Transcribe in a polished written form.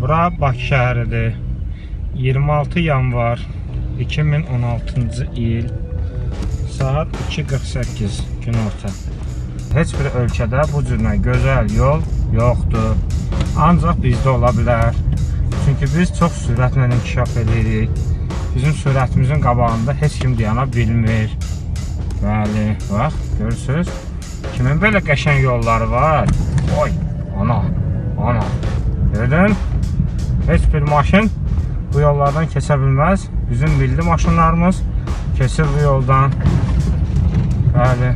Bura Bakı şəhəridir. 26 yanvar 2016-cı il saat 2:48 günorta. Heç bir ölkədə bu cürlə gözəl yol yoxdur. Ancaq bizdə ola bilər. Çünki biz çox sürətlə inkişaf edirik. Bizim sürətimizin qabağında heç kim dayana bilmir. Bəli, bax, görürsünüz. Kimin belə qəşəng yolları var? Oy, ana. Gördün? Heç bir maşın bu yollardan keçə bilməz. Bizim milli maşınlarımız keçir bu yoldan. Bəli.